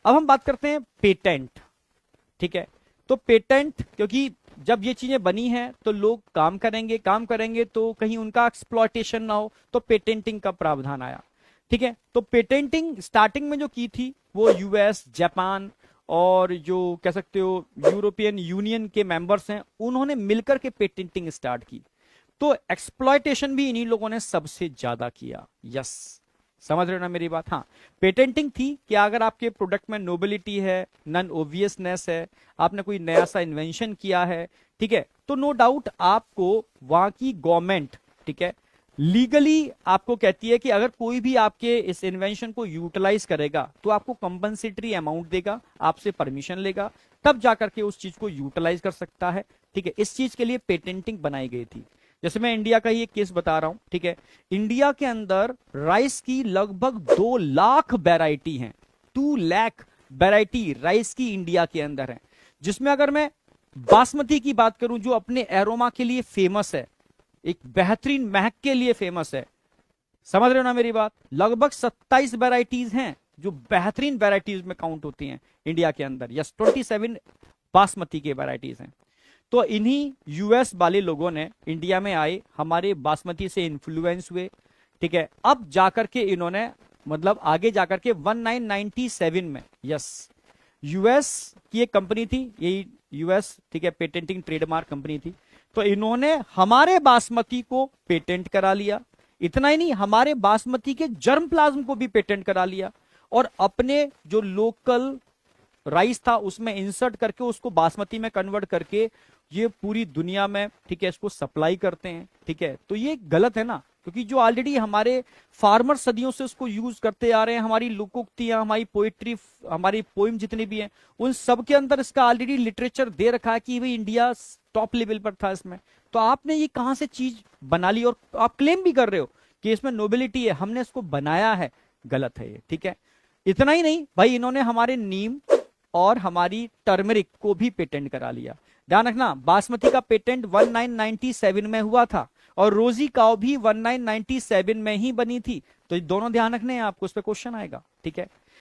अब हम बात करते हैं पेटेंट। ठीक है, तो पेटेंट, क्योंकि जब ये चीजें बनी हैं तो लोग काम करेंगे तो कहीं उनका एक्सप्लॉयटेशन ना हो, तो पेटेंटिंग का प्रावधान आया। ठीक है, तो पेटेंटिंग स्टार्टिंग में जो की थी वो यूएस, जापान और जो कह सकते हो यूरोपियन यूनियन के मेंबर्स हैं, उन्होंने मिलकर के पेटेंटिंग स्टार्ट की। तो एक्सप्लॉयटेशन भी इन्हीं लोगों ने सबसे ज्यादा किया। यस, समझ रहे हो ना मेरी बात? हाँ, पेटेंटिंग थी कि अगर आपके प्रोडक्ट में नोबिलिटी है, नॉन ओब्वियसनेस है, आपने कोई नया सा इन्वेंशन किया है, ठीक है, तो नो डाउट आपको वहां की गवर्नमेंट, ठीक है, लीगली आपको कहती है कि अगर कोई भी आपके इस इन्वेंशन को यूटिलाइज करेगा तो आपको कंपनसेटरी अमाउंट देगा, आपसे परमिशन लेगा, तब जाकर के उस चीज को यूटिलाइज कर सकता है। ठीक है, इस चीज के लिए पेटेंटिंग बनाई गई थी। जैसे मैं इंडिया का ही एक केस बता रहा हूं। ठीक है, इंडिया के अंदर राइस की लगभग 2 लाख वैरायटी हैं। 2 लाख वैरायटी राइस की इंडिया के अंदर है, जिसमें अगर मैं बासमती की बात करूं जो अपने एरोमा के लिए फेमस है, एक बेहतरीन महक के लिए फेमस है, समझ रहे हो ना मेरी बात? लगभग 27 वैरायटीज हैं जो बेहतरीन वैरायटीज में काउंट होती हैं इंडिया के अंदर। यस, 27 बासमती के वैरायटीज हैं। तो इन्हीं यूएस वाले लोगों ने इंडिया में आए, हमारे बासमती से इन्फ्लुएंस हुए। ठीक है, अब जाकर के इन्होंने मतलब आगे जाकर के 1997 में, यस, यूएस की एक कंपनी थी, यही यूएस, ठीक है, पेटेंटिंग ट्रेडमार्क कंपनी थी, तो इन्होंने हमारे बासमती को पेटेंट करा लिया। इतना ही नहीं, हमारे बासमती के जर्म प्लाज्म को भी पेटेंट करा लिया, और अपने जो लोकल राइस था उसमें इंसर्ट करके उसको बासमती में कन्वर्ट करके ये पूरी दुनिया में, ठीक है, इसको सप्लाई करते हैं। ठीक है, तो ये गलत है ना, क्योंकि जो ऑलरेडी हमारे फार्मर सदियों से उसको यूज करते आ रहे हैं, हमारी लोकोक्तियां, हमारी पोइट्री, हमारी पोइम जितनी भी हैं, उन सब के अंदर इसका ऑलरेडी लिटरेचर दे रखा है कि भाई इंडिया टॉप लेवल पर था इसमें। तो आपने ये कहां से चीज बना ली और आप क्लेम भी कर रहे हो कि इसमें नोबिलिटी है, हमने इसको बनाया है? गलत है ये। ठीक है, इतना ही नहीं भाई, इन्होंने हमारे नीम और हमारी टर्मरिक को भी पेटेंट करा लिया। ध्यान रखना, बासमती का पेटेंट 1997 में हुआ था और रोजी काव भी 1997 में ही बनी थी। तो ये दोनों ध्यान रखने हैं आपको, उस पर क्वेश्चन आएगा। ठीक है,